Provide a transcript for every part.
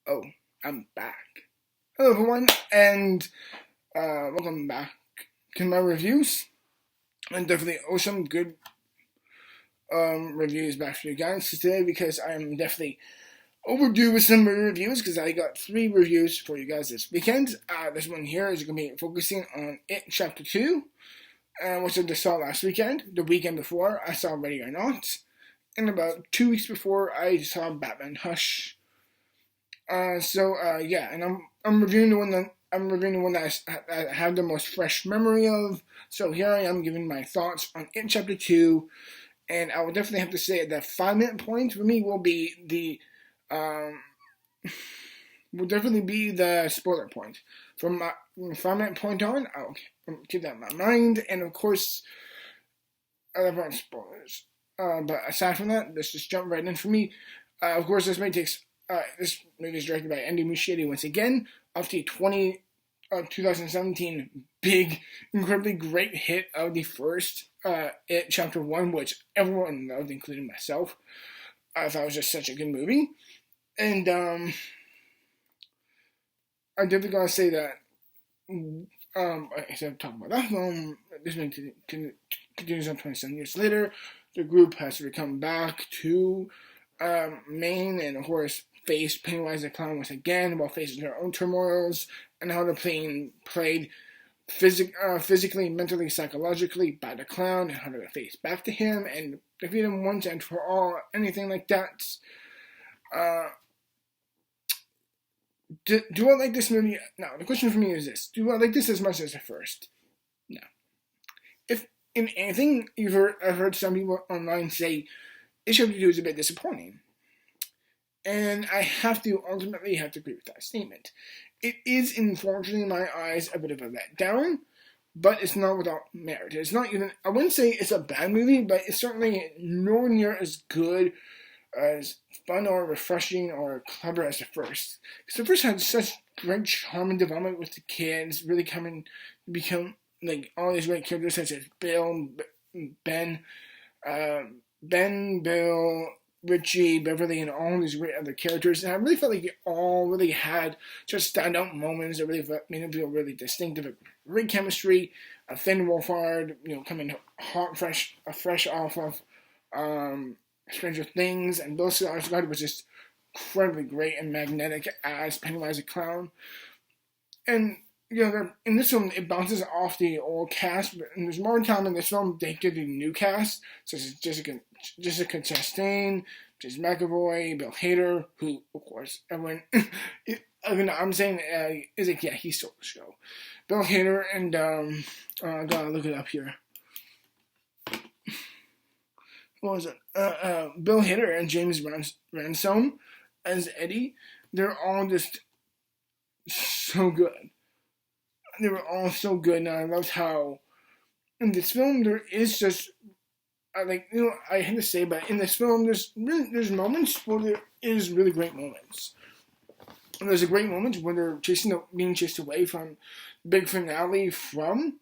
Oh, I'm back. Hello, everyone, and welcome back to my reviews. And definitely awesome, good reviews back for you guys today because I'm definitely overdue with some reviews because I got 3 reviews for you guys this weekend. This one here is going to be focusing on It Chapter 2, which I just saw last weekend. The weekend before, I saw Ready or Not. And about 2 weeks before, I saw Batman Hush. Yeah, and I'm reviewing the one that I have the most fresh memory of. So here I am giving my thoughts on It Chapter 2, and I would definitely have to say that 5 minute point for me um will definitely be the spoiler point. From my 5 minute point on, I'll keep that in my mind, and of course I love on spoilers. But aside from that, let's just jump right in for me. Of course, this movie is directed by Andy Muschietti once again, of the 2017 big, incredibly great hit of the first It Chapter 1, which everyone loved, including myself. I thought it was just such a good movie. And I'm definitely going to say that, instead of talking about that film, this movie continues on 27 years later. The group has to come back to Maine and, of course, face Pennywise the Clown once again while facing their own turmoils, and how they're played physically, mentally, psychologically by the clown, and how to face back to him and defeat him once and for all, anything like that. Do I like this movie? No, the question for me is this: do I like this as much as the first? No. If in anything, I've heard some people online say it should be a bit disappointing. And I ultimately have to agree with that statement. It is, unfortunately, in my eyes, a bit of a letdown, but it's not without merit. It's not even, I wouldn't say it's a bad movie, but it's certainly nowhere near as good, as fun or refreshing or clever as the first. Because the first had such great charm and development with the kids, really coming to become like all these great characters such as Bill, Ben, Bill, Richie, Beverly, and all these great other characters. And I really felt like it all really had just standout moments that really made them feel really distinctive. Great chemistry. Finn Wolfhard, coming fresh off of Stranger Things, and Bill Skarsgård was just incredibly great and magnetic as Pennywise the Clown. And in this film, it bounces off the old cast, and there's more time in this film they give you new cast, such as Jessica Chastain, James McAvoy, Bill Hader, who, of course, everyone, I'm saying, is like, yeah, he stole the show. Bill Hader and, I gotta look it up here. What was it? Bill Hader and James Ransone as Eddie. They're all just so good. They were all so good, and I loved how in this film there is just I hate to say, but in this film there's moments where there is really great moments. And there's a great moment when they're being chased away from the big finale from,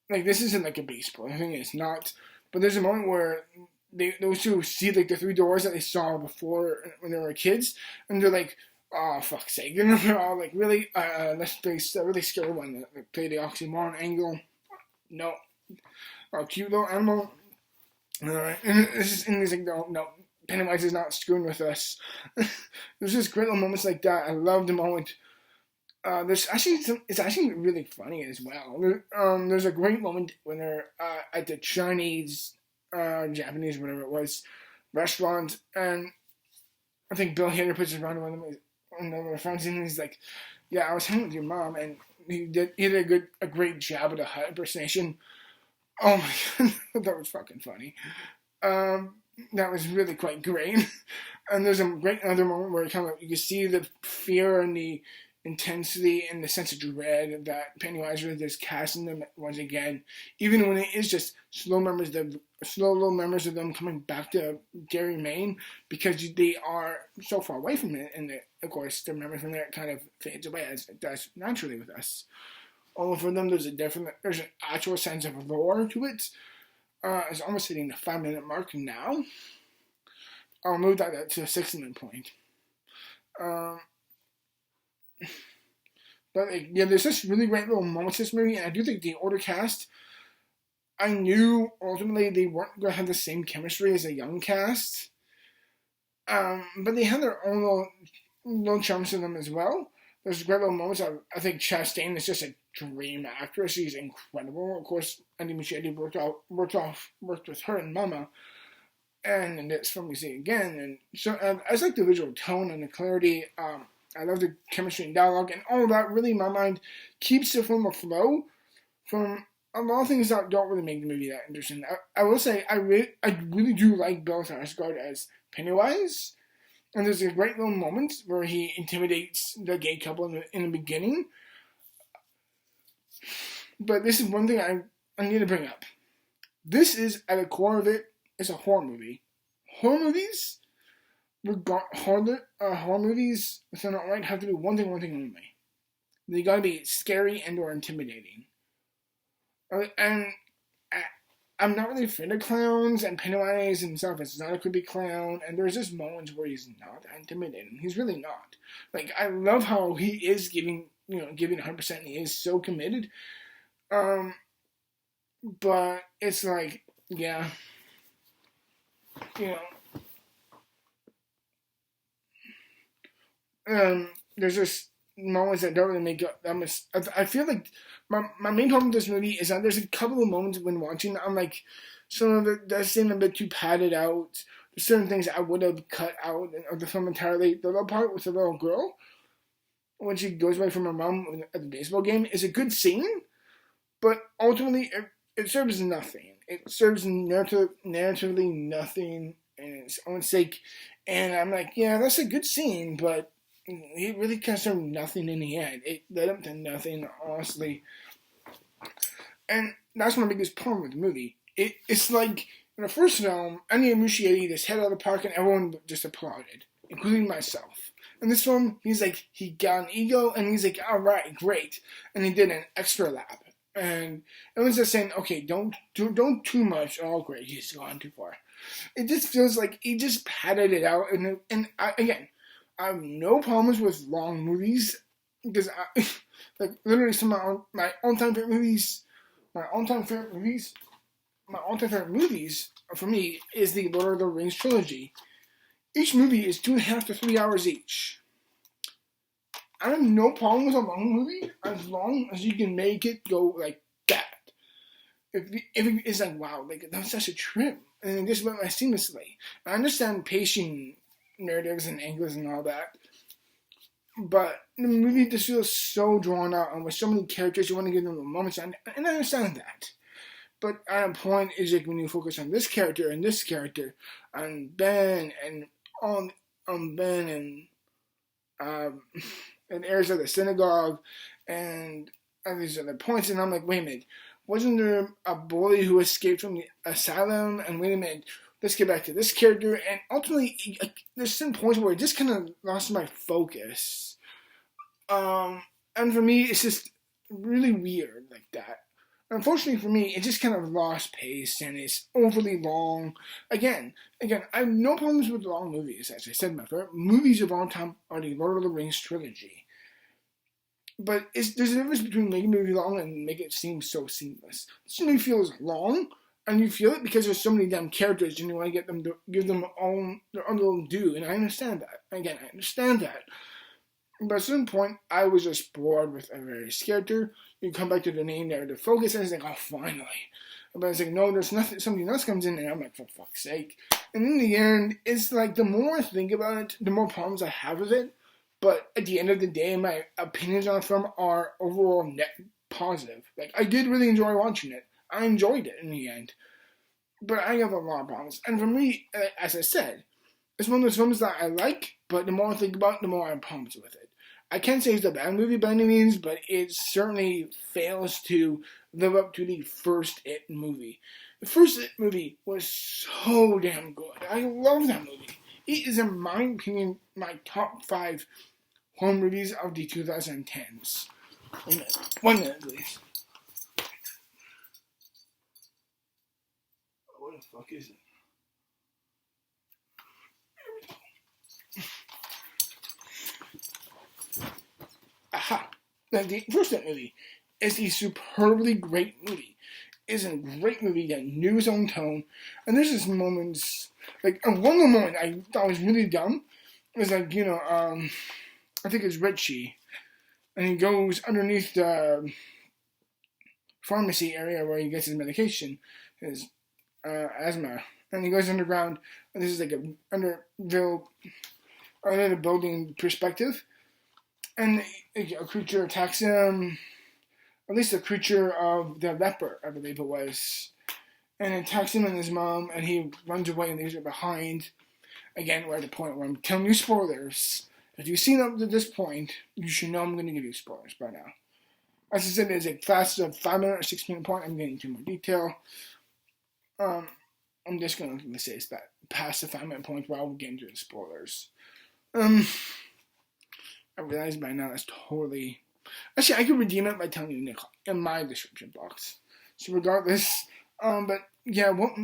like, this isn't like a big spoiler thing, it's not, but there's a moment where those two see like the 3 doors that they saw before when they were kids, and they're like, oh, fuck's sake. And they're all like, really? Let's play a really scary one. Like, play the oxymoron angle. No. Oh, cute little animal. Alright. And he's like, no. Pennywise is not screwing with us. There's just great little moments like that. I love the moment. It's actually really funny as well. There's a great moment when they're at the Chinese, Japanese, whatever it was, restaurant, and I think Bill Hader puts his arm around one of their friends, and he's like, "Yeah, I was hanging with your mom," and he did a great job of the Hut impersonation. Oh my god, that was fucking funny. That was really quite great. And there's a great other moment where you can see the fear and the intensity and the sense of dread that Pennywise really just casting them once again, even when it is just slow little memories of them coming back to Derry, Maine, because they are so far away from it, and of course the memory from there kind of fades away as it does naturally with us. All for them, there's an actual sense of lore to it. It's almost hitting the 5 minute mark now. I'll move that to a 6 minute point. But like, yeah, there's just really great little moments in this movie, and I do think the older cast, I knew ultimately they weren't going to have the same chemistry as a young cast. But they had their own little charms to them as well. There's great little moments. I think Chastain is just a dream actress. She's incredible. Of course, Andy Muschietti worked with her and Mama, and in this film we see again. And so I just like the visual tone and the clarity. I love the chemistry and dialogue, and all of that really, in my mind, keeps the film afloat from a lot of things that don't really make the movie that interesting. I will say I really do like Bill Skarsgård as Pennywise, and there's a great little moment where he intimidates the gay couple in the beginning. But this is one thing I need to bring up. This is, at the core of it, is a horror movie. Horror movies, horror movies, if they're not right, have to do one thing only. They gotta be scary and or intimidating. And I'm not really afraid of clowns, and Pennywise himself is not a creepy clown, and there's just moments where he's not intimidating. He's really not. Like, I love how he is giving 100%, and he is so committed. But it's like, yeah, there's just moments that don't really make up that much. I feel like my main problem with this movie is that there's a couple of moments when watching, I'm like, some of it does seem a bit too padded out. There's certain things I would have cut out of the film entirely. The little part with the little girl, when she goes away from her mom at the baseball game, is a good scene, but ultimately it serves nothing. It serves narratively nothing in its own sake. And I'm like, yeah, that's a good scene, but it really kind of served nothing in the end. It led up to nothing, honestly. And that's my biggest problem with the movie. It's like, in the first film, Andy Muschietti just head out of the park and everyone just applauded, including myself. In this film, he's like, he got an ego, and he's like, alright, great. And he did an extra lap. And everyone's just saying, okay, don't too much. Oh, great, he's gone too far. It just feels like he just padded it out. And again, I have no problems with long movies, because like, literally some of my all-time favorite movies for me is the Lord of the Rings trilogy. Each movie is 2.5 to 3 hours each. I have no problem with a long movie as long as you can make it go like that. If it's like, wow, like, that was such a trip, and it just went like seamlessly. I understand pacing narratives and angles and all that, but the movie just feels so drawn out, and with so many characters, you want to give them the moments, and I understand that. But at a point, is like when you focus on this character and this character, on Ben and on Ben and heirs of the synagogue, and these other points, and I'm like, wait a minute, wasn't there a boy who escaped from the asylum? And wait a minute, let's get back to this character. And ultimately, there's some points where it just kind of lost my focus. And for me, it's just really weird like that. Unfortunately for me, it just kind of lost pace, and it's overly long. Again, I have no problems with long movies. As I said, my favorite movies of all time are the Lord of the Rings trilogy. But there's a difference between making a movie long and making it seem so seamless. This movie feels long, and you feel it because there's so many damn characters, and you want to give them all their own little due, and I understand that. Again, I understand that. But at a certain point, I was just bored with a various character. You come back to the name there to focus, and it's like, oh, finally. But it's like, no, there's nothing. Something else comes in, and I'm like, for fuck's sake. And in the end, it's like, the more I think about it, the more problems I have with it. But at the end of the day, my opinions on the film are overall net positive. Like, I did really enjoy watching it. I enjoyed it in the end. But I have a lot of problems. And for me, as I said, it's one of those films that I like, but the more I think about it, the more I have problems with it. I can't say it's a bad movie by any means, but it certainly fails to live up to the first It movie. The first It movie was so damn good. I love that movie. It is, in my opinion, my top 5 horror movies of the 2010s. 1 minute, please. What the fuck is it? the first movie is a superbly great movie. It's a great movie that knew its own tone. And there's just moments, like, one moment I thought was really dumb. It was like, I think it's Richie. And he goes underneath the pharmacy area where he gets his medication, his asthma. And he goes underground. And this is like under the building perspective. And a creature attacks him. At least a creature of the leper, I believe it was. And attacks him and his mom, and he runs away and leaves her behind. Again, we're at the point where I'm telling you spoilers. If you've seen up to this point, you should know I'm going to give you spoilers by now. As I said, it's a fast 5 minute or 6 minute point. I'm getting into more detail. I'm just going to say it's past the 5 minute point where I'll get into the spoilers. I realize by now that's totally... Actually, I could redeem it by telling you in my description box. So regardless, but yeah, what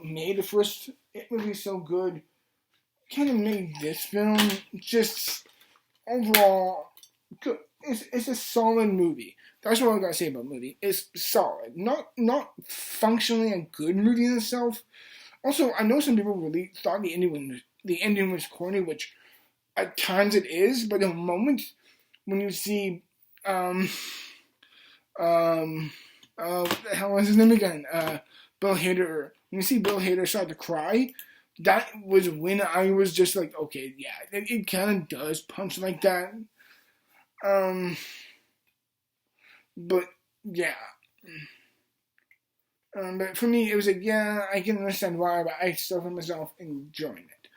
made the first movie so good kind of made this film just overall good. It's a solid movie. That's what I gotta say about the movie. It's solid, not functionally a good movie in itself. Also, I know some people really thought the ending was corny, which at times it is, but the moment when you see what the hell was his name again? Bill Hader. When you see Bill Hader start to cry, that was when I was just like, okay, yeah, it kind of does punch like that. But yeah. But for me, it was like, yeah, I can understand why, but I still found myself enjoying it.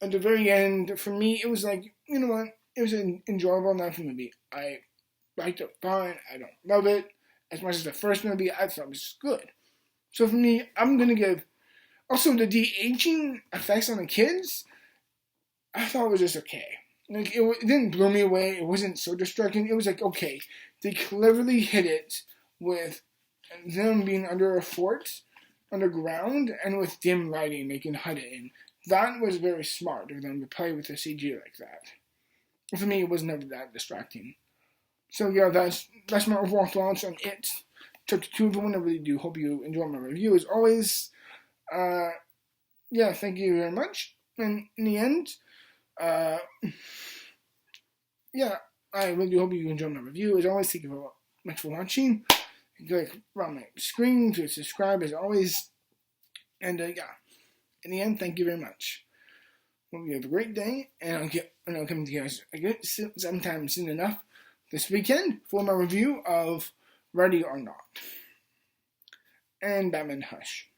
At the very end, for me, it was like, you know what? It was an enjoyable enough movie. I liked it fine. I don't love it as much as the first movie. I thought it was good. So for me, I'm gonna give. Also, the de-aging effects on the kids, I thought it was just okay. Like it didn't blow me away. It wasn't so distracting. It was like okay, they cleverly hit it with them being under a fort, underground, and with dim lighting they can hide it in. That was very smart of them to play with the CG like that. For me, it was never that distracting. So yeah, that's my overall thoughts on it. Chapter 2 of the one. I really do hope you enjoy my review. As always, yeah, thank you very much. And in the end, yeah, I really do hope you enjoy my review. As always, thank you very much for watching. Click around my screen to subscribe as always. And yeah, in the end, thank you very much. Hope you have a great day, and I'll come to you guys again sometime soon enough this weekend for my review of Ready or Not and Batman Hush,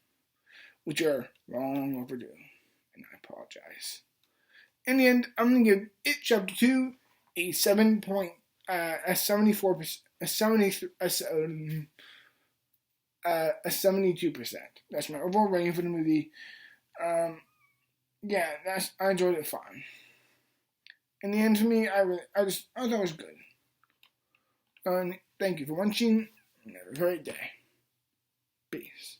which are long overdue, and I apologize. In the end, I'm gonna give it Chapter 2 a 74%, a 72%. That's my overall rating for the movie. Yeah, I enjoyed it fine. In the end, for me, I thought it was good. And thank you for watching, and have a great day. Peace.